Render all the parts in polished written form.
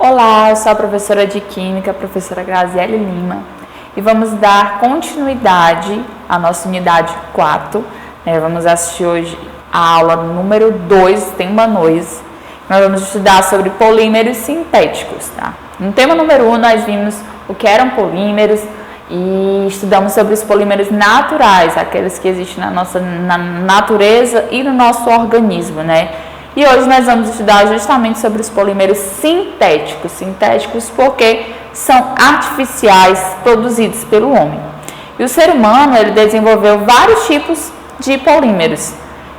Olá, eu sou a professora de Química, a professora Graziele Lima, e vamos dar continuidade à nossa unidade 4. Vamos assistir hoje a aula número 2, tema 2. Nós vamos estudar sobre polímeros sintéticos, tá? No tema número 1, nós vimos o que eram polímeros e estudamos sobre os polímeros naturais, aqueles que existem na natureza e no nosso organismo, né? E hoje nós vamos estudar justamente sobre os polímeros sintéticos. Sintéticos porque são artificiais, produzidos pelo homem. E o ser humano, ele desenvolveu vários tipos de polímeros,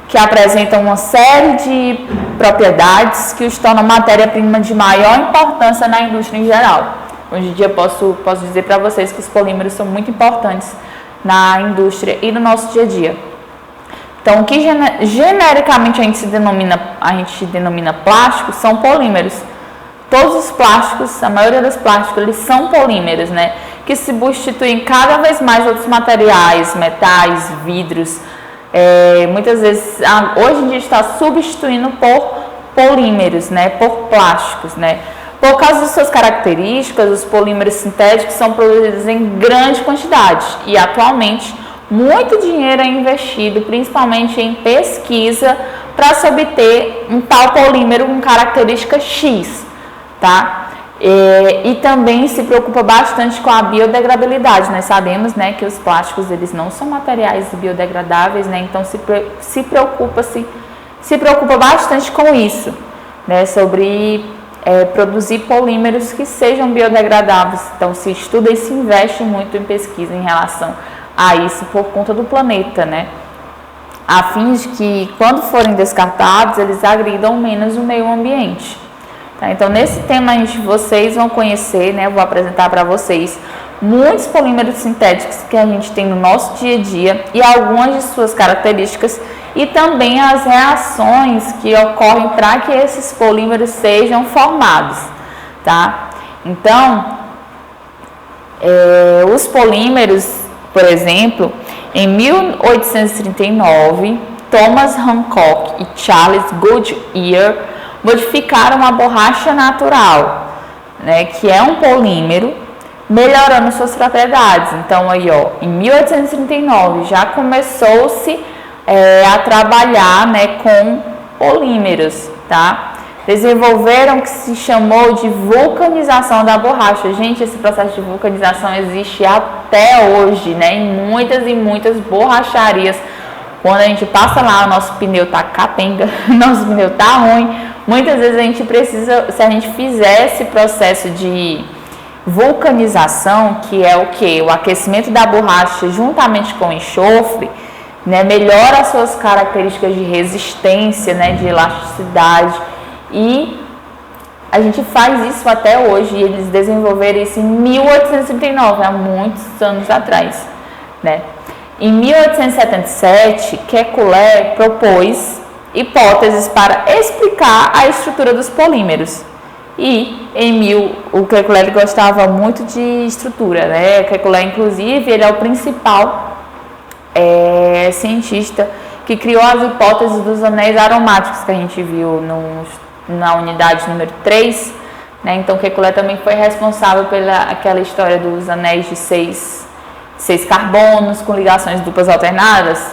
que apresentam uma série de propriedades que os tornam matéria-prima de maior importância na indústria em geral. Hoje em dia posso dizer para vocês que os polímeros são muito importantes na indústria e no nosso dia a dia. Então, o que genericamente a gente denomina plásticos são polímeros. Todos os plásticos, a maioria dos plásticos, eles são polímeros, né? Que substituem cada vez mais outros materiais, metais, vidros. Muitas vezes, hoje em dia está substituindo por polímeros, né? Por plásticos, né? Por causa de suas características, os polímeros sintéticos são produzidos em grande quantidade e atualmente muito dinheiro é investido, principalmente em pesquisa, para se obter um tal polímero com característica X, tá? E também se preocupa bastante com a biodegradabilidade. Nós sabemos, né, que os plásticos eles não são materiais biodegradáveis, né? Então se preocupa bastante com isso, né? Sobre produzir polímeros que sejam biodegradáveis. Então se estuda e se investe muito em pesquisa em relação a isso por conta do planeta, né? A fim de que, quando forem descartados, eles agridam menos o meio ambiente. Tá? Então, nesse tema, vocês vão conhecer, né? Eu vou apresentar para vocês muitos polímeros sintéticos que a gente tem no nosso dia a dia e algumas de suas características e também as reações que ocorrem para que esses polímeros sejam formados, tá? Então, os polímeros, por exemplo, em 1839, Thomas Hancock e Charles Goodyear modificaram a borracha natural, né, que é um polímero, melhorando suas propriedades. Então, aí, em 1839 já começou-se a trabalhar, né, com polímeros, tá? Desenvolveram o que se chamou de vulcanização da borracha. Gente, esse processo de vulcanização existe até hoje, né? Em muitas e muitas borracharias. Quando a gente passa lá, o nosso pneu tá capenga, nosso pneu tá ruim. Muitas vezes a gente precisa, se a gente fizer esse processo de vulcanização, que é o que? O aquecimento da borracha juntamente com o enxofre, né? Melhora as suas características de resistência, né? De elasticidade. E a gente faz isso até hoje, e eles desenvolveram isso em 1839, há muitos anos atrás, né? Em 1877, Kekulé propôs hipóteses para explicar a estrutura dos polímeros. E o Kekulé gostava muito de estrutura, né? Kekulé, inclusive, ele é o principal cientista que criou as hipóteses dos anéis aromáticos que a gente viu na unidade número 3, né? Então, Kekulé também foi responsável pela aquela história dos anéis de 6 carbonos com ligações duplas alternadas.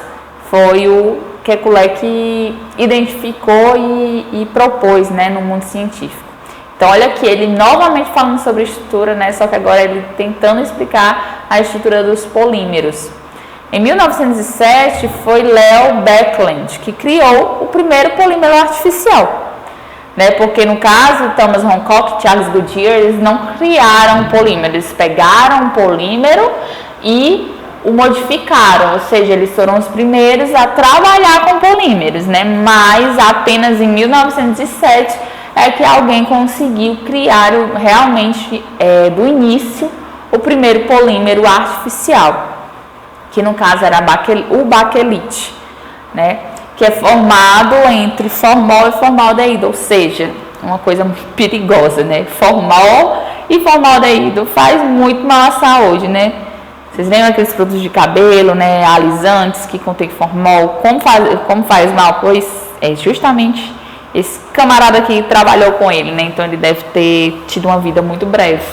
Foi o Kekulé que identificou e propôs, né, no mundo científico. Então, olha aqui, ele novamente falando sobre estrutura, né? Só que agora ele tentando explicar a estrutura dos polímeros. Em 1907, foi Leo Baekeland que criou o primeiro polímero artificial. Né, porque no caso, Thomas Hancock e Charles Goodyear, eles não criaram um polímero, eles pegaram um polímero e o modificaram, ou seja, eles foram os primeiros a trabalhar com polímeros, né? Mas apenas em 1907 é que alguém conseguiu criar realmente, do início, o primeiro polímero artificial, que no caso era o baquelite, né? Que é formado entre formol e formaldeído, ou seja, uma coisa muito perigosa, né? Formol e formaldeído faz muito mal à saúde, né? Vocês lembram aqueles produtos de cabelo, né? Alisantes que contém formol, como faz mal? Pois é justamente esse camarada aqui trabalhou com ele, né? Então ele deve ter tido uma vida muito breve,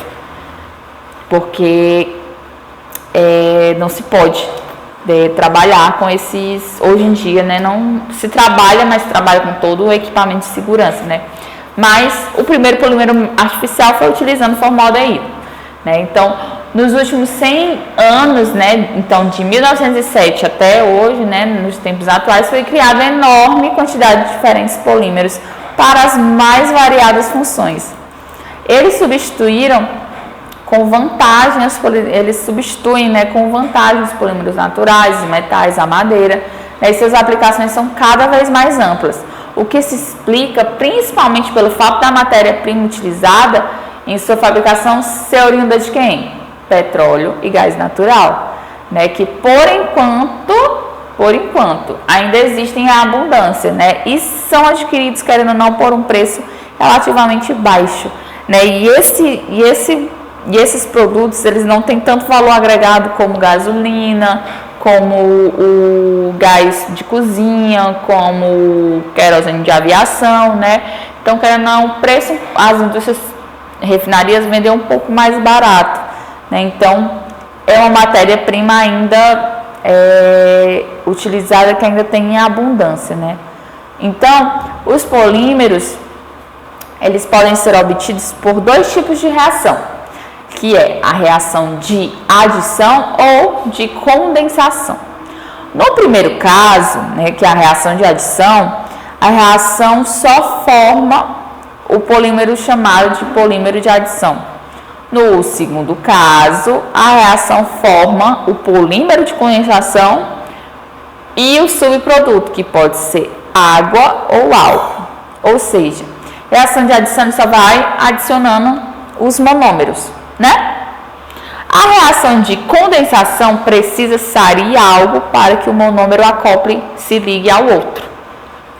porque não se pode trabalhar com esses, hoje em dia, né? Não se trabalha, mas se trabalha com todo o equipamento de segurança, né? Mas o primeiro polímero artificial foi utilizando formaldeído, né? Então, nos últimos 100 anos, né? Então, de 1907 até hoje, né? Nos tempos atuais, foi criada uma enorme quantidade de diferentes polímeros para as mais variadas funções. Eles substituem, né, com vantagem os polímeros naturais, os metais, a madeira, né, e suas aplicações são cada vez mais amplas, o que se explica principalmente pelo fato da matéria-prima utilizada em sua fabricação ser oriunda de quem? Petróleo e gás natural, né, que por enquanto ainda existem em abundância, né, e são adquiridos, querendo ou não, por um preço relativamente baixo, né, e esses produtos, eles não têm tanto valor agregado como gasolina, como o gás de cozinha, como o querosene de aviação, né? Então, querendo ou não, o preço, as indústrias refinarias vendem um pouco mais barato, né? Então, é uma matéria-prima ainda utilizada, que ainda tem em abundância, né? Então, os polímeros, eles podem ser obtidos por dois tipos de reação, que é a reação de adição ou de condensação. No primeiro caso, né, que é a reação de adição, a reação só forma o polímero chamado de polímero de adição. No segundo caso, a reação forma o polímero de condensação e o subproduto, que pode ser água ou álcool. Ou seja, a reação de adição só vai adicionando os monômeros, né? A reação de condensação precisa sair algo para que o monômero acople, se ligue ao outro,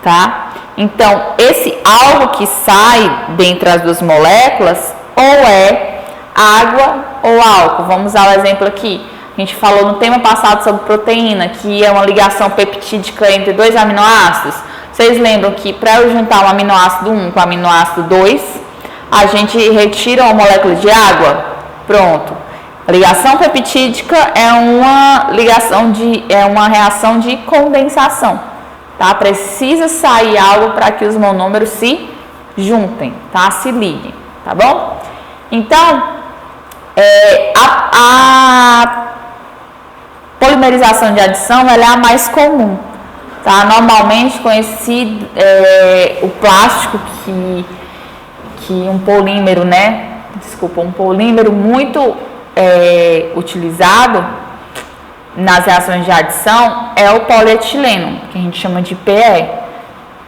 tá? Então, esse algo que sai dentre as duas moléculas ou é água ou álcool. Vamos usar o exemplo aqui. A gente falou no tema passado sobre proteína, que é uma ligação peptídica entre dois aminoácidos. Vocês lembram que para eu juntar o aminoácido 1 com o aminoácido 2, a gente retira uma molécula de água? Pronto. A ligação peptídica é uma reação de condensação, tá? Precisa sair algo para que os monômeros se juntem, tá? Se liguem, tá bom? Então, a polimerização de adição, ela é a mais comum, tá? Normalmente conhecido o plástico que um polímero, né? Um polímero muito utilizado nas reações de adição é o polietileno, que a gente chama de PE.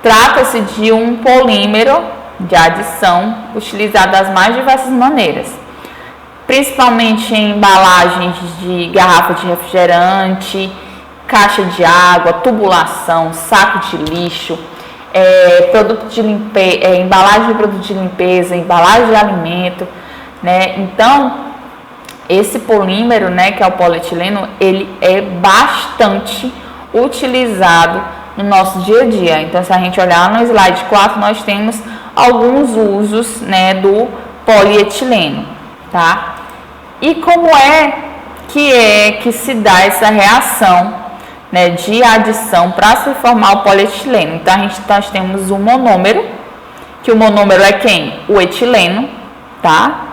Trata-se de um polímero de adição utilizado das mais diversas maneiras, principalmente em embalagens de garrafa de refrigerante, caixa de água, tubulação, saco de lixo, produto de limpeza, embalagem de produto de limpeza, embalagem de alimento, né? Então, esse polímero, né, que é o polietileno, ele é bastante utilizado no nosso dia a dia. Então, se a gente olhar no slide 4, nós temos alguns usos, né, do polietileno, tá? E como é que se dá essa reação, né, de adição para se formar o polietileno? Então, nós temos o monômero, que o monômero é quem? O etileno, tá?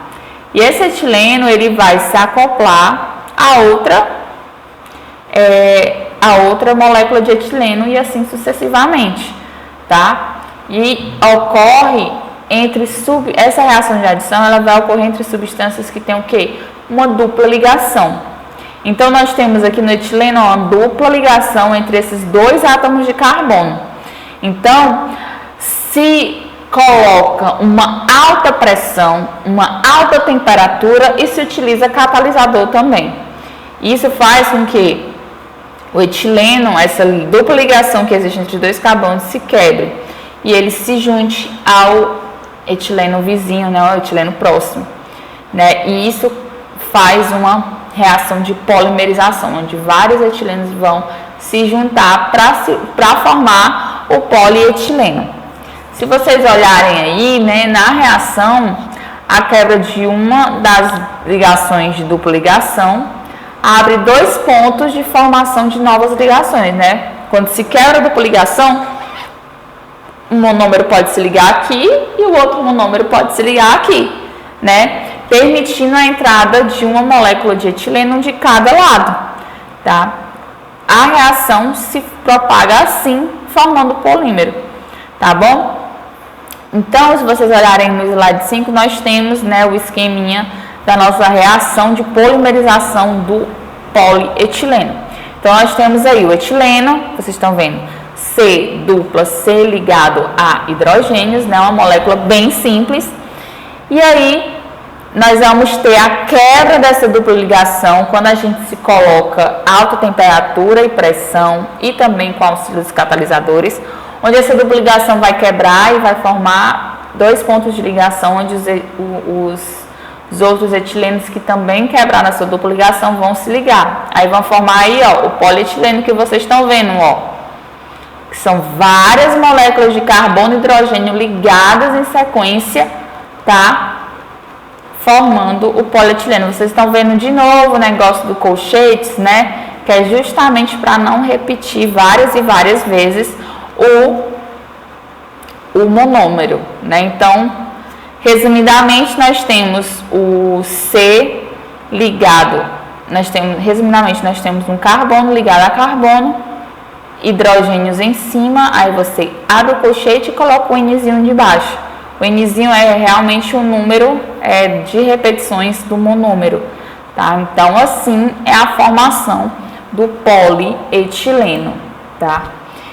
E esse etileno, ele vai se acoplar a outra molécula de etileno e assim sucessivamente, tá? E ocorre essa reação de adição, ela vai ocorrer entre substâncias que têm o quê? Uma dupla ligação. Então, nós temos aqui no etileno uma dupla ligação entre esses dois átomos de carbono. Então, se coloca uma alta pressão, uma alta temperatura e se utiliza catalisador também. Isso faz com que o etileno, essa dupla ligação que existe entre dois carbonos, se quebre e ele se junte ao etileno vizinho, né, ao etileno próximo, né? E isso faz uma reação de polimerização, onde vários etilenos vão se juntar para formar o polietileno. Se vocês olharem aí, né, na reação, a quebra de uma das ligações de dupla ligação abre 2 pontos de formação de novas ligações, né? Quando se quebra a dupla ligação, um monômero pode se ligar aqui e o outro monômero pode se ligar aqui, né? Permitindo a entrada de uma molécula de etileno de cada lado, tá? A reação se propaga assim, formando polímero, tá bom? Então, se vocês olharem no slide 5, nós temos, né, o esqueminha da nossa reação de polimerização do polietileno. Então, nós temos aí o etileno, vocês estão vendo, C dupla, C ligado a hidrogênios, né, uma molécula bem simples. E aí, nós vamos ter a quebra dessa dupla ligação quando a gente se coloca alta temperatura e pressão e também com auxílio dos catalisadores, onde essa dupla ligação vai quebrar e vai formar 2 pontos de ligação, onde os outros etilenos que também quebraram essa dupla ligação vão se ligar. Aí vão formar aí, ó, o polietileno que vocês estão vendo, ó, que são várias moléculas de carbono e hidrogênio ligadas em sequência, tá? Formando o polietileno. Vocês estão vendo de novo o negócio do colchetes, né? Que é justamente para não repetir várias e várias vezes o monômero, né? Então, resumidamente, nós temos o C ligado, resumidamente, nós temos um carbono ligado a carbono, hidrogênios em cima, aí você abre o colchete e coloca o Nzinho de baixo. O Nzinho é realmente o número de repetições do monômero, tá? Então, assim é a formação do polietileno, tá?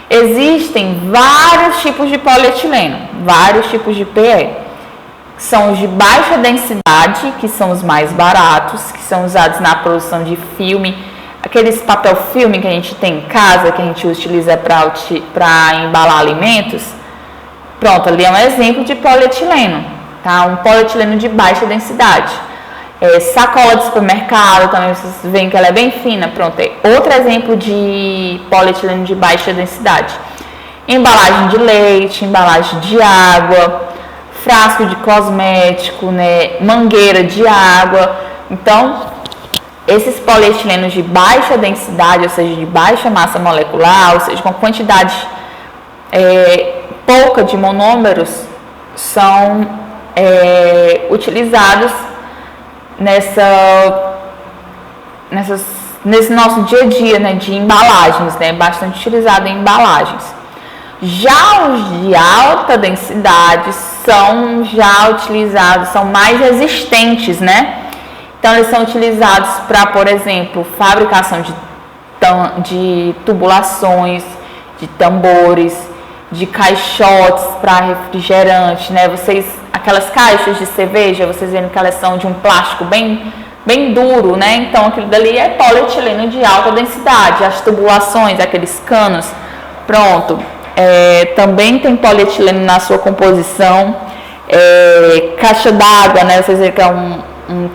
Existem vários tipos de polietileno, vários tipos de PE. São os de baixa densidade, que são os mais baratos, que são usados na produção de filme, aqueles papel filme que a gente tem em casa, que a gente utiliza para embalar alimentos. Pronto, ali é um exemplo de polietileno, tá? Um polietileno de baixa densidade. Sacola de supermercado, também vocês veem que ela é bem fina. Pronto, é outro exemplo de polietileno de baixa densidade. Embalagem de leite, embalagem de água, frasco de cosmético, né? Mangueira de água. Então, esses polietilenos de baixa densidade, ou seja, de baixa massa molecular, ou seja, com quantidade pouca de monômeros, são utilizados nesse nosso dia a dia, né, de embalagens, né, bastante utilizado em embalagens. Já os de alta densidade são já utilizados, são mais resistentes, né? Então eles são utilizados para, por exemplo, fabricação de tubulações, de tambores, de caixotes para refrigerante, né? Aquelas caixas de cerveja, vocês veem que elas são de um plástico bem duro, né? Então aquilo dali é polietileno de alta densidade. As tubulações, aqueles canos, pronto. Também tem polietileno na sua composição. Caixa d'água, né? Vocês veem que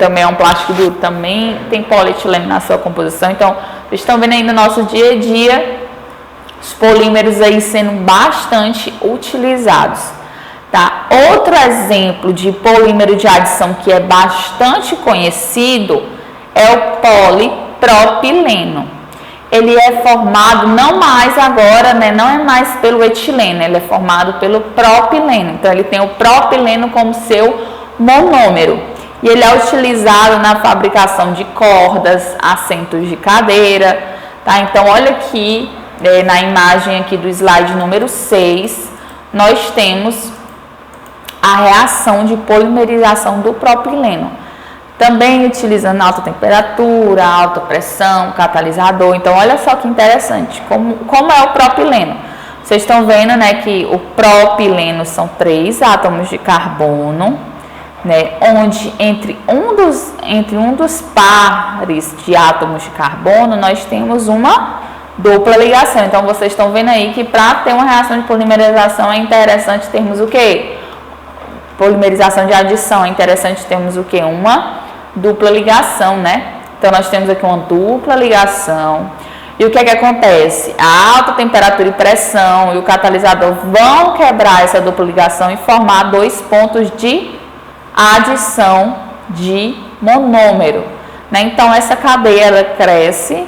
também é um plástico duro, também tem polietileno na sua composição. Então, vocês estão vendo aí no nosso dia a dia os polímeros aí sendo bastante utilizados, tá? Outro exemplo de polímero de adição que é bastante conhecido é o polipropileno. Ele é formado não mais agora, né? Não é mais pelo etileno, ele é formado pelo propileno. Então, ele tem o propileno como seu monômero. E ele é utilizado na fabricação de cordas, assentos de cadeira, tá? Então, olha aqui, na imagem aqui do slide número 6, nós temos a reação de polimerização do propileno. Também utilizando alta temperatura, alta pressão, catalisador. Então, olha só que interessante, como é o propileno. Vocês estão vendo, né, que o propileno são 3 átomos de carbono, né, onde entre um dos pares de átomos de carbono, nós temos uma dupla ligação. Então, vocês estão vendo aí que para ter uma reação de polimerização é interessante termos o quê? Polimerização de adição, é interessante termos o quê? Uma dupla ligação, né? Então, nós temos aqui uma dupla ligação E o que é que acontece? A alta temperatura e pressão e o catalisador vão quebrar essa dupla ligação e formar 2 pontos de adição de monômero, né? Então, essa cadeia ela cresce,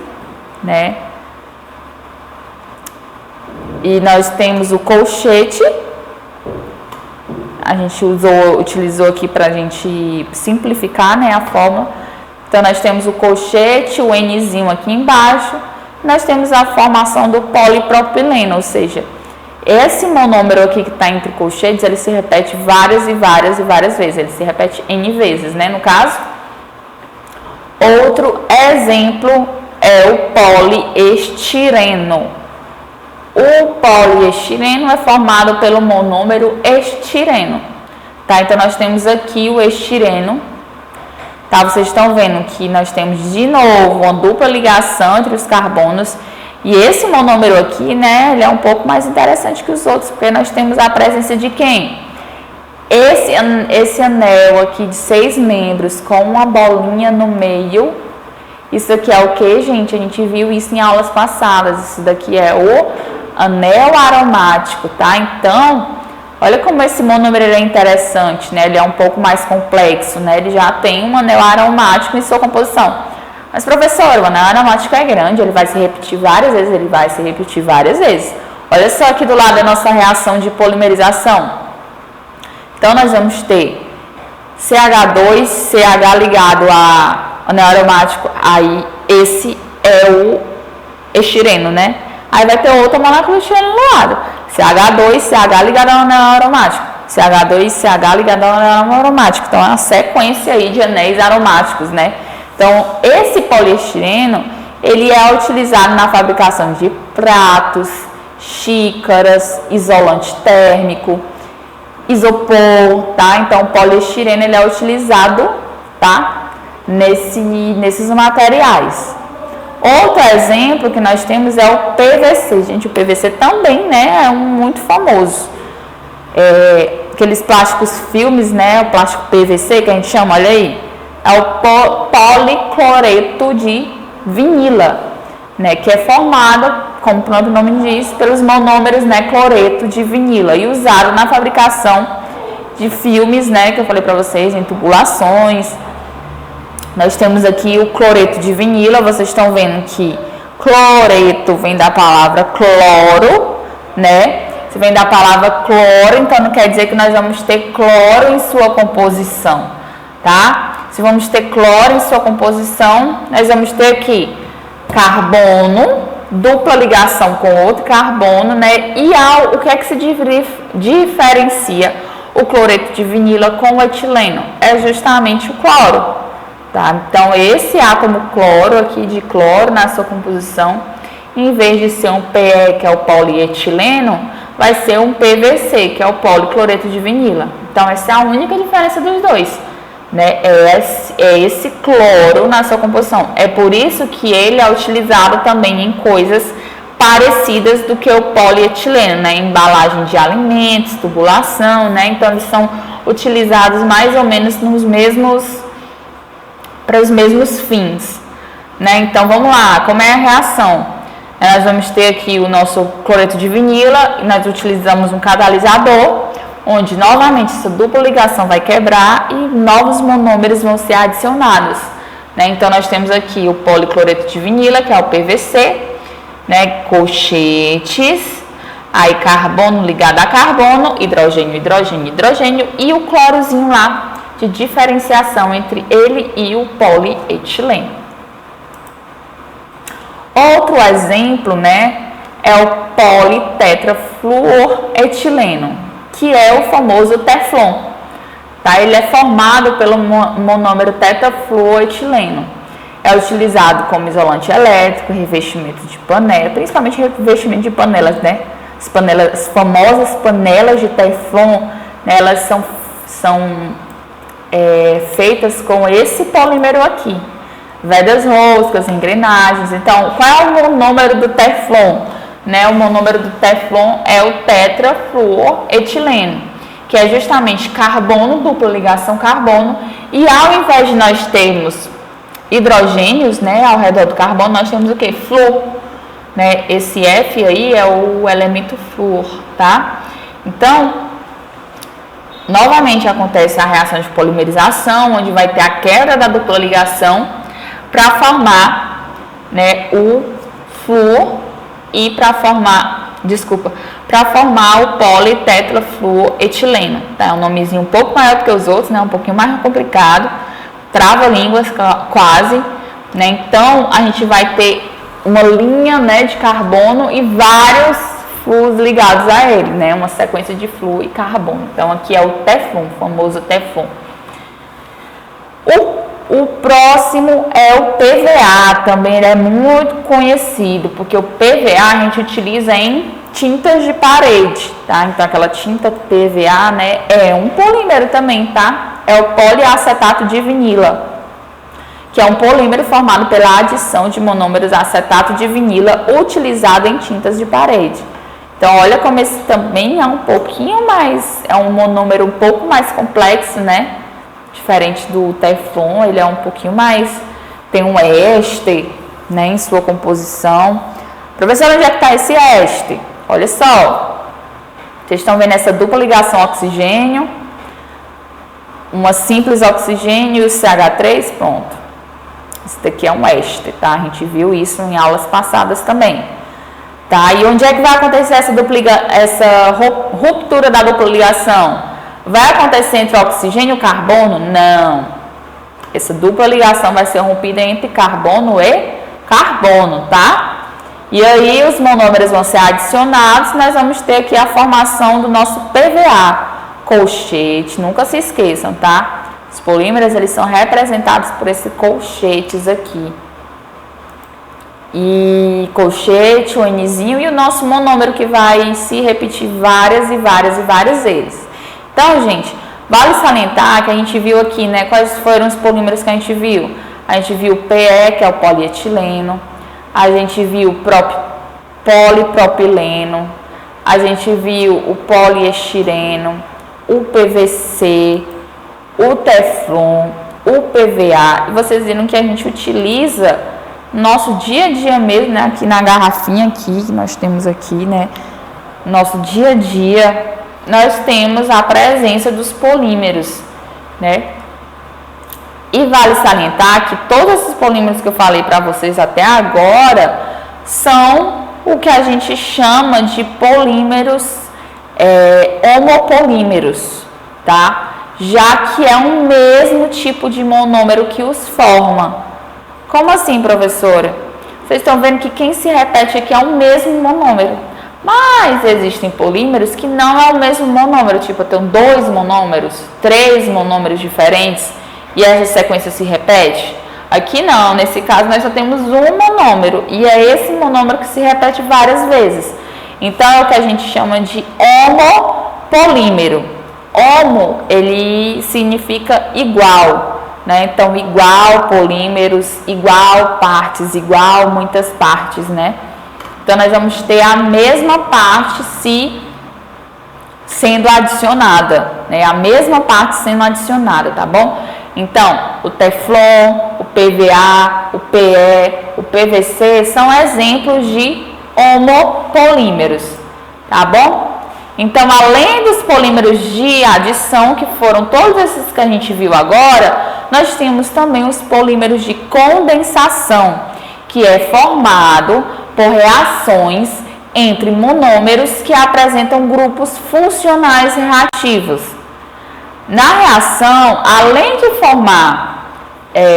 né? E nós temos o colchete. A gente utilizou aqui para a gente simplificar, né, a fórmula. Então, nós temos o colchete, o Nzinho aqui embaixo. Nós temos a formação do polipropileno, ou seja, esse monômero aqui que está entre colchetes, ele se repete várias e várias e várias vezes. Ele se repete N vezes, né, no caso. Outro exemplo é o poliestireno. O poliestireno é formado pelo monômero estireno, tá? Então, nós temos aqui o estireno, tá? Vocês estão vendo que nós temos de novo uma dupla ligação entre os carbonos. E esse monômero aqui, né, ele é um pouco mais interessante que os outros, porque nós temos a presença de quem? Esse anel aqui de 6 membros com uma bolinha no meio. Isso aqui é o que, gente? A gente viu isso em aulas passadas. Isso daqui é o anel aromático, tá? Então, olha como esse monômero é interessante, né? Ele é um pouco mais complexo, né? Ele já tem um anel aromático em sua composição. Mas, professor, o anel aromático é grande, ele vai se repetir várias vezes, ele vai se repetir várias vezes. Olha só aqui do lado a nossa reação de polimerização. Então, nós vamos ter CH2, CH ligado a anel aromático, aí esse é o estireno, né? Aí vai ter outra molécula de estireno do lado. CH2, CH ligado ao anel aromático. CH2, CH ligado ao anel aromático. Então, é uma sequência aí de anéis aromáticos, né? Então, esse poliestireno, ele é utilizado na fabricação de pratos, xícaras, isolante térmico, isopor, tá? Então, o poliestireno, ele é utilizado, tá? Nesses materiais. Outro exemplo que nós temos é o PVC. Gente, o PVC também, né, é muito famoso. Aqueles plásticos filmes, né, o plástico PVC que a gente chama, olha aí, é o policloreto de vinila, né, que é formado, como o próprio nome diz, pelos monômeros, né, cloreto de vinila e usado na fabricação de filmes, né, que eu falei para vocês, em tubulações. Nós temos aqui o cloreto de vinila, vocês estão vendo que cloreto vem da palavra cloro, né? Se vem da palavra cloro, então não quer dizer que nós vamos ter cloro em sua composição, tá? Se vamos ter cloro em sua composição, nós vamos ter aqui carbono, dupla ligação com outro carbono, né? E o que é que se diferencia o cloreto de vinila com o etileno? É justamente o cloro. Tá? Então, esse átomo cloro aqui de cloro na sua composição, em vez de ser um PE, que é o polietileno, vai ser um PVC, que é o policloreto de vinila. Então, essa é a única diferença dos dois, né? É esse cloro na sua composição. É por isso que ele é utilizado também em coisas parecidas do que o polietileno, né? Embalagem de alimentos, tubulação, né? Então, eles são utilizados mais ou menos para os mesmos fins, né? Então, vamos lá, como é a reação? Nós vamos ter aqui o nosso cloreto de vinila, e nós utilizamos um catalisador, onde novamente essa dupla ligação vai quebrar e novos monômeros vão ser adicionados, né? Então, nós temos aqui o policloreto de vinila, que é o PVC, né? Colchetes, aí carbono ligado a carbono, hidrogênio, hidrogênio, hidrogênio, e o clorozinho lá, de diferenciação entre ele e o polietileno. Outro exemplo, né, é o politetrafluoretileno, que é o famoso Teflon. Tá? Ele é formado pelo monômero tetrafluoretileno. É utilizado como isolante elétrico, revestimento de panela, principalmente revestimento de panelas, né? As famosas panelas de Teflon, né, elas são feitas com esse polímero aqui, vedas roscas, engrenagens. Então, qual é o monômero do Teflon? Né, o monômero do Teflon é o tetrafluoretileno, que é justamente carbono, dupla ligação carbono, e ao invés de nós termos hidrogênios, né, ao redor do carbono, nós temos o que? Flu. né? Esse F aí é o elemento flúor, tá? Então, novamente acontece a reação de polimerização, onde vai ter a quebra da dupla ligação para formar, né, o flúor e para formar o politetrafluoretileno, tá? É um nomezinho um pouco maior do que os outros, né? Um pouquinho mais complicado, trava-línguas quase, né? Então, a gente vai ter uma linha, né, de carbono e vários flúors ligados a ele, né? Uma sequência de flúor e carbono. Então, aqui é o Teflon, o famoso Teflon. O próximo é o PVA, também ele é muito conhecido, porque o PVA a gente utiliza em tintas de parede, tá? Então, aquela tinta PVA, né, é um polímero também, tá? É o poliacetato de vinila, que é um polímero formado pela adição de monômeros acetato de vinila utilizado em tintas de parede. Então, olha como esse também é um pouquinho mais, é um monômero um pouco mais complexo, né? Diferente do Teflon, ele é um pouquinho mais, tem um éster, né, em sua composição. Professor, onde é que está esse éster? Olha só, vocês estão vendo essa dupla ligação oxigênio, uma simples oxigênio e o CH3, pronto. Esse daqui é um éster, tá? A gente viu isso em aulas passadas também. Tá? E onde é que vai acontecer essa ruptura da dupla ligação? Vai acontecer entre oxigênio e carbono? Não. Essa dupla ligação vai ser rompida entre carbono e carbono, tá? E aí os monômeros vão ser adicionados, nós vamos ter aqui a formação do nosso PVA, colchete, nunca se esqueçam, tá? Os polímeros, eles são representados por esses colchetes aqui. E colchete, o Nzinho e o nosso monômero que vai se repetir várias vezes. Então, gente, vale salientar que a gente viu aqui, né, quais foram os polímeros que a gente viu. A gente viu o PE, que é o polietileno, a gente viu o polipropileno, a gente viu o poliestireno, o PVC, o Teflon, o PVA. E vocês viram que a gente utiliza nosso dia a dia mesmo, né, aqui na garrafinha aqui, que nós temos aqui, né, nosso dia a dia, nós temos a presença dos polímeros, né? E vale salientar que todos esses polímeros que eu falei para vocês até agora são o que a gente chama de polímeros homopolímeros, tá? Já que é um mesmo tipo de monômero que os forma. Como assim, professora? Vocês estão vendo que quem se repete aqui é o mesmo monômero. Mas existem polímeros que não é o mesmo monômero, tipo, eu tenho 2 monômeros, 3 monômeros diferentes e essa sequência se repete. Aqui não, nesse caso nós só temos um monômero e é esse monômero que se repete várias vezes. Então é o que a gente chama de homopolímero. Homo, ele significa igual, né? Então igual polímeros, igual partes, igual muitas partes, né? Então, nós vamos ter a mesma parte sendo adicionada, né? A mesma parte sendo adicionada, tá bom? Então, o Teflon, o PVA, o PE, o PVC são exemplos de homopolímeros, tá bom? Então, além dos polímeros de adição, que foram todos esses que a gente viu agora, nós temos também os polímeros de condensação, que é formado por reações entre monômeros que apresentam grupos funcionais reativos. Na reação, além de formar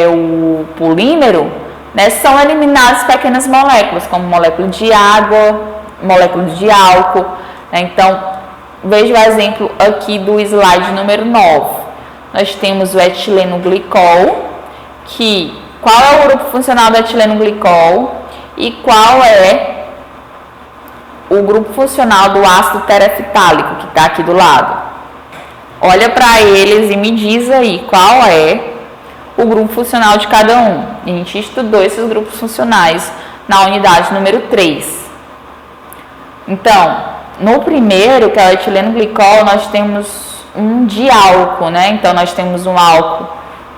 o polímero, né, são eliminadas pequenas moléculas, como molécula de água, molécula de álcool. Então, veja o exemplo aqui do slide número 9. Nós temos o etileno glicol, qual é o grupo funcional do etileno glicol? E qual é o grupo funcional do ácido tereftálico, que está aqui do lado? Olha para eles e me diz aí qual é o grupo funcional de cada um. A gente estudou esses grupos funcionais na unidade número 3. Então, no primeiro, que é o etileno glicol, nós temos um diálcool, né? Então, nós temos um álcool,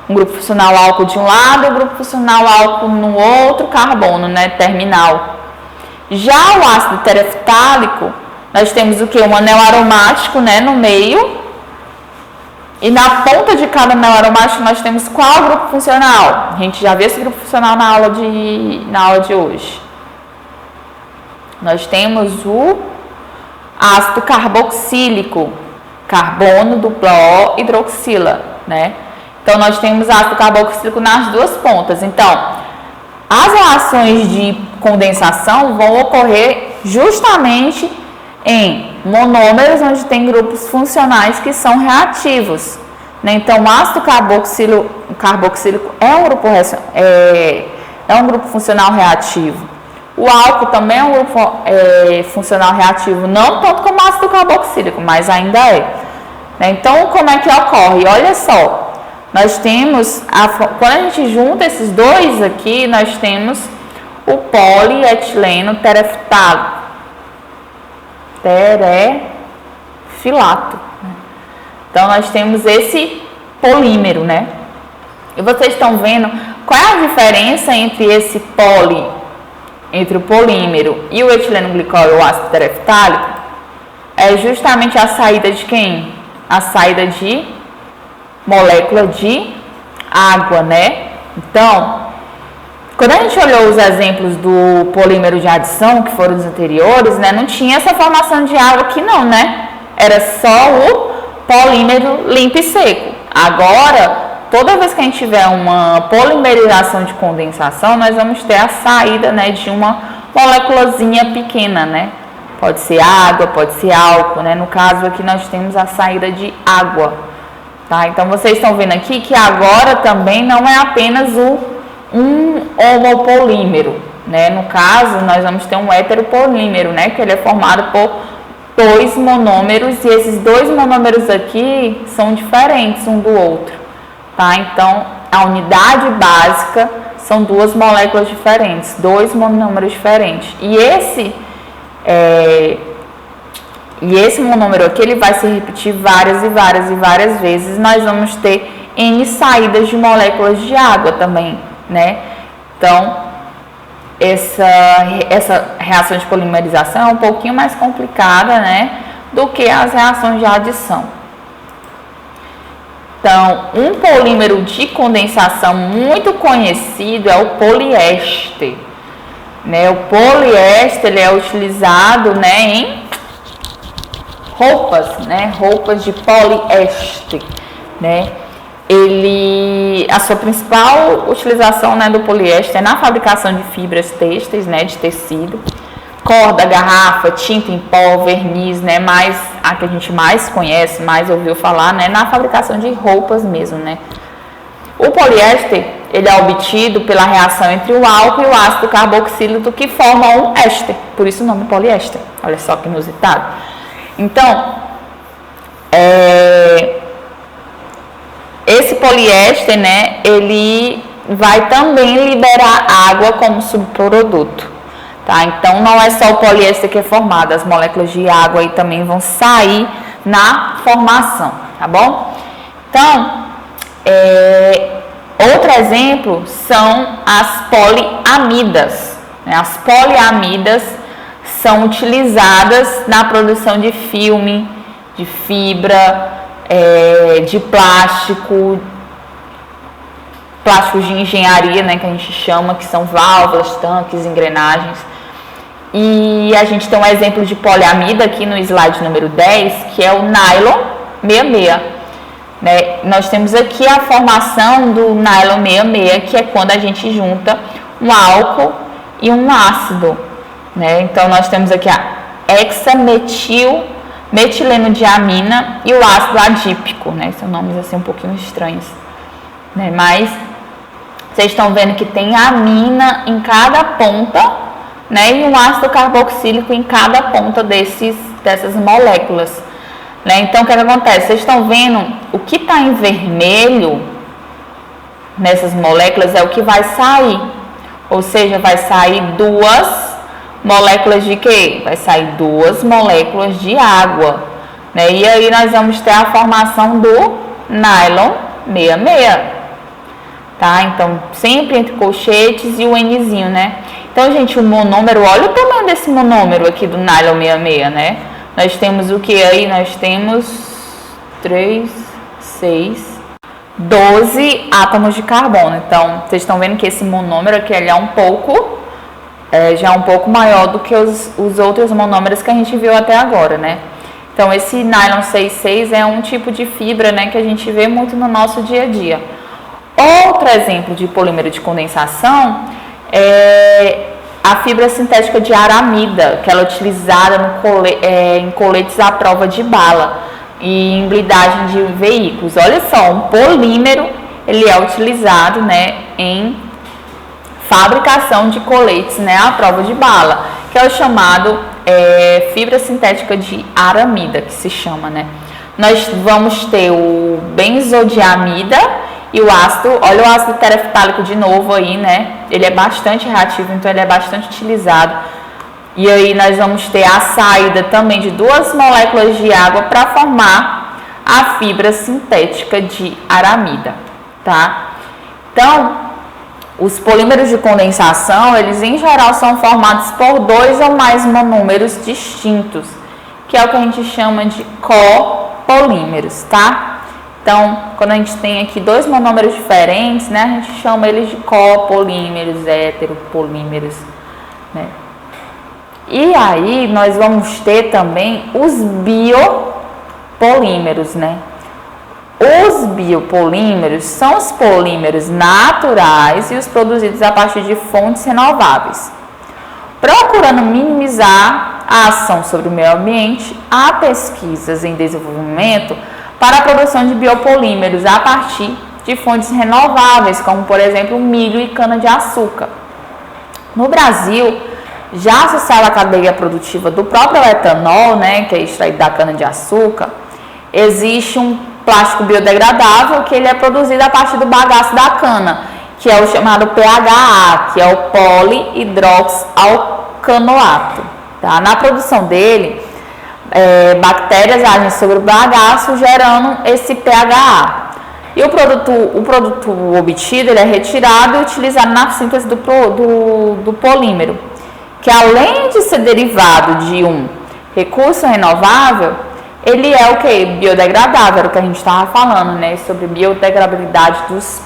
um grupo funcional álcool de um lado e o grupo funcional álcool no outro carbono, né, terminal. Já o ácido tereftálico, nós temos o que? Um anel aromático, né, no meio. E na ponta de cada anel aromático nós temos qual grupo funcional? A gente já viu esse grupo funcional na aula de hoje. Nós temos o ácido carboxílico, carbono, dupla O, hidroxila, né? Então, nós temos ácido carboxílico nas duas pontas. Então, as reações de condensação vão ocorrer justamente em monômeros, onde tem grupos funcionais que são reativos, né? Então, o ácido carboxílico é um grupo funcional reativo. O álcool também é um grupo funcional reativo, não tanto como o ácido carboxílico, mas ainda é, né? Então, como é que ocorre? Olha só, nós temos, quando a gente junta esses dois aqui, nós temos o polietileno tereftálico, terefilato. Então, nós temos esse polímero, né? E vocês estão vendo qual é a diferença entre entre o polímero e o etileno glicol e o ácido tereftálico? É justamente a saída de quem? A saída de molécula de água, né? Então, quando a gente olhou os exemplos do polímero de adição, que foram os anteriores, né, não tinha essa formação de água aqui não, né? Era só o polímero limpo e seco. Agora, toda vez que a gente tiver uma polimerização de condensação, nós vamos ter a saída, né, de uma moléculazinha pequena, né? Pode ser água, pode ser álcool, né? No caso aqui nós temos a saída de água, tá? Então vocês estão vendo aqui que agora também não é apenas um homopolímero, né? No caso, nós vamos ter um heteropolímero, né? Que ele é formado por dois monômeros e esses dois monômeros aqui são diferentes um do outro, tá? Então, a unidade básica são duas moléculas diferentes, dois monômeros diferentes. E esse monômero aqui, ele vai se repetir várias e várias e várias vezes. Nós vamos ter N saídas de moléculas de água também, né? Então, essa reação de polimerização é um pouquinho mais complicada, né, do que as reações de adição. Então, um polímero de condensação muito conhecido é o poliéster, né? O poliéster, ele é utilizado, né, em roupas, né, roupas de poliéster, né? A sua principal utilização, né, do poliéster é na fabricação de fibras têxteis, né, de tecido, corda, garrafa, tinta em pó, verniz, né, mas a que a gente mais conhece, mais ouviu falar, né, na fabricação de roupas mesmo, né. O poliéster, ele é obtido pela reação entre o álcool e o ácido carboxílico, que formam um éster, por isso o nome poliéster. Olha só que inusitado. Então, esse poliéster, né, ele vai também liberar água como subproduto, tá? Então, não é só o poliéster que é formado, as moléculas de água aí também vão sair na formação, tá bom? Então, outro exemplo são as poliamidas, né? As poliamidas são utilizadas na produção de filme, de fibra, de plásticos de engenharia, né, que a gente chama, que são válvulas, tanques, engrenagens. E a gente tem um exemplo de poliamida aqui no slide número 10, que é o nylon 66. Né? Nós temos aqui a formação do nylon 66, que é quando a gente junta um álcool e um ácido, né? Então, nós temos aqui a hexametileno-diamina e o ácido adípico, né? São nomes assim um pouquinho estranhos, né? Mas vocês estão vendo que tem amina em cada ponta, né? E um ácido carboxílico em cada ponta dessas moléculas, né? Então, o que acontece? Vocês estão vendo o que está em vermelho nessas moléculas é o que vai sair, ou seja, vai sair duas moléculas de quê? Vai sair duas moléculas de água, né? E aí nós vamos ter a formação do nylon 66, tá? Então, sempre entre colchetes e o Nzinho, né? Então, gente, o monômero, olha o tamanho desse monômero aqui do nylon 66, né? Nós temos o que aí? Nós temos 3, 6, 12 átomos de carbono. Então, vocês estão vendo que esse monômero aqui ele é um pouco, já um pouco maior do que os outros monômeros que a gente viu até agora, né? Então, esse nylon 66 é um tipo de fibra, né, que a gente vê muito no nosso dia a dia. Outro exemplo de polímero de condensação é a fibra sintética de aramida, que ela é utilizada em coletes à prova de bala e em blindagem de veículos. Olha só, um polímero ele é utilizado, né, em fabricação de coletes, né, à prova de bala, que é o chamado fibra sintética de aramida, que se chama, né. Nós vamos ter o benzodiamida e o ácido, olha o ácido tereftálico de novo aí, né, ele é bastante reativo, então ele é bastante utilizado. E aí nós vamos ter a saída também de 2 moléculas de água para formar a fibra sintética de aramida, tá? Então, os polímeros de condensação, eles em geral são formados por 2 ou mais monômeros distintos, que é o que a gente chama de copolímeros, tá? Então, quando a gente tem aqui 2 monômeros diferentes, né, a gente chama eles de copolímeros, heteropolímeros, né? E aí, nós vamos ter também os biopolímeros, né? Os biopolímeros são os polímeros naturais e os produzidos a partir de fontes renováveis. Procurando minimizar a ação sobre o meio ambiente, há pesquisas em desenvolvimento para a produção de biopolímeros a partir de fontes renováveis, como, por exemplo, milho e cana-de-açúcar. No Brasil, já associado à cadeia produtiva do próprio etanol, né, que é extraído da cana-de-açúcar, existe um plástico biodegradável que ele é produzido a partir do bagaço da cana, que é o chamado PHA, que é o polihidroxalcanoato. Tá? Na produção dele, bactérias agem sobre o bagaço, gerando esse PHA. E o produto obtido ele é retirado e utilizado na síntese do polímero, que além de ser derivado de um recurso renovável, ele é o que? Biodegradável, era o que a gente estava falando, né? Sobre biodegradabilidade dos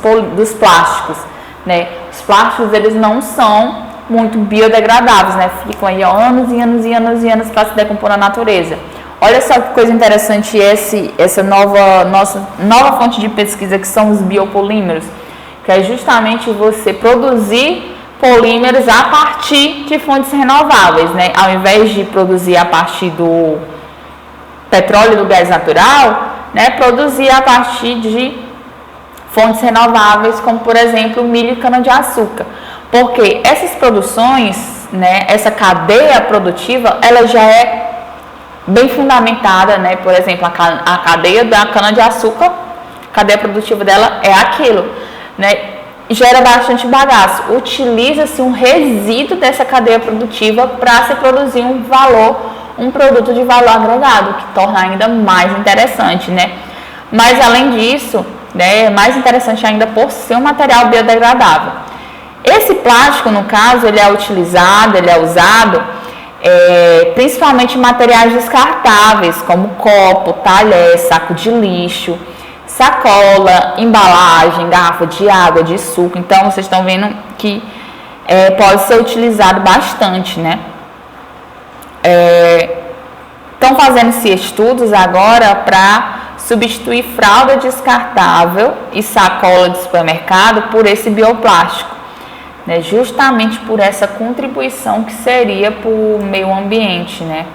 plásticos, né? Os plásticos, eles não são muito biodegradáveis, né? Ficam aí anos e anos e anos e anos para se decompor na natureza. Olha só que coisa interessante essa nossa nova fonte de pesquisa, que são os biopolímeros, que é justamente você produzir polímeros a partir de fontes renováveis, né? Ao invés de produzir a partir do petróleo e do gás natural, né? Produzir a partir de fontes renováveis, como por exemplo milho e cana-de-açúcar. Porque essas produções, né? Essa cadeia produtiva, ela já é bem fundamentada, né? Por exemplo, a cadeia da cana-de-açúcar, a cadeia produtiva dela é aquilo, né? Gera bastante bagaço. Utiliza-se um resíduo dessa cadeia produtiva para se produzir um produto de valor agregado, que torna ainda mais interessante, né? Mas além disso, né, é mais interessante ainda por ser um material biodegradável. Esse plástico, no caso, ele é usado principalmente em materiais descartáveis, como copo, talher, saco de lixo, sacola, embalagem, garrafa de água, de suco. Então, vocês estão vendo que pode ser utilizado bastante, né? Estão fazendo-se estudos agora para substituir fralda descartável e sacola de supermercado por esse bioplástico, né? Justamente por essa contribuição que seria para o meio ambiente, né?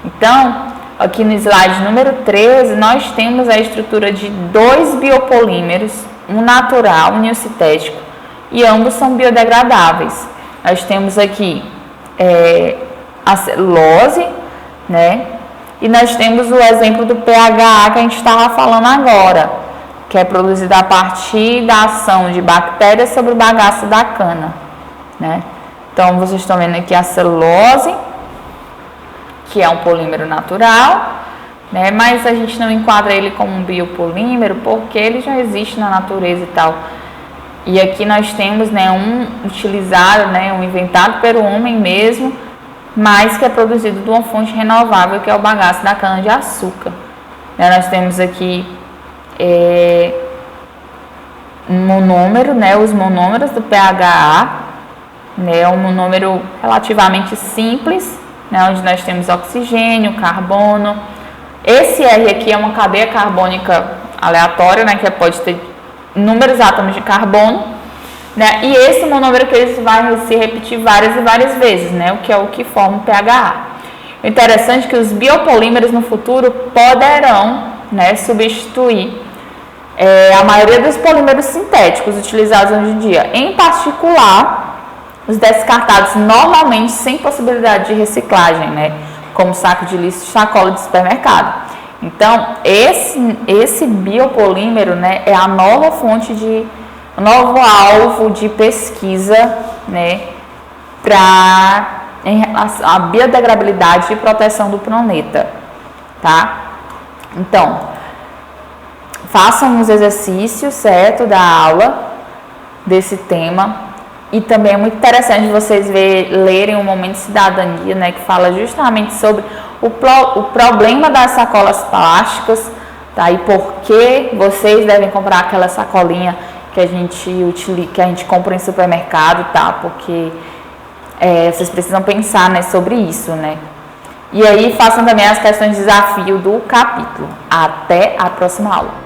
Então, aqui no slide número 13, nós temos a estrutura de 2 biopolímeros, um natural e um sintético, e ambos são biodegradáveis. Nós temos aqui a celulose, né? E nós temos o exemplo do PHA que a gente estava falando agora, que é produzido a partir da ação de bactérias sobre o bagaço da cana, né? Então, vocês estão vendo aqui a celulose, que é um polímero natural, né? Mas a gente não enquadra ele como um biopolímero porque ele já existe na natureza e tal. E aqui nós temos, né, um utilizado, né, um inventado pelo homem mesmo, mas que é produzido de uma fonte renovável, que é o bagaço da cana-de-açúcar. Nós temos aqui um monômero, né, os monômeros do PHA, né, um monômero relativamente simples, né, onde nós temos oxigênio, carbono. Esse R aqui é uma cadeia carbônica aleatória, né, que pode ter inúmeros átomos de carbono, né, e esse monômero que ele vai se repetir várias e várias vezes, né, o que é o que forma o PHA. O interessante é que os biopolímeros no futuro poderão, né, substituir a maioria dos polímeros sintéticos utilizados hoje em dia, em particular os descartados normalmente sem possibilidade de reciclagem, né, como saco de lixo e sacola de supermercado. Então, esse biopolímero, né, é a nova fonte novo alvo de pesquisa, né, em relação à biodegradabilidade e proteção do planeta, tá? Então, façam os exercícios, certo, da aula desse tema. E também é muito interessante vocês lerem o Momento de Cidadania, né, que fala justamente sobre o problema das sacolas plásticas, tá? E por que vocês devem comprar aquela sacolinha que a gente compra em supermercado, tá? Porque vocês precisam pensar, né, sobre isso, né? E aí façam também as questões de desafio do capítulo. Até a próxima aula.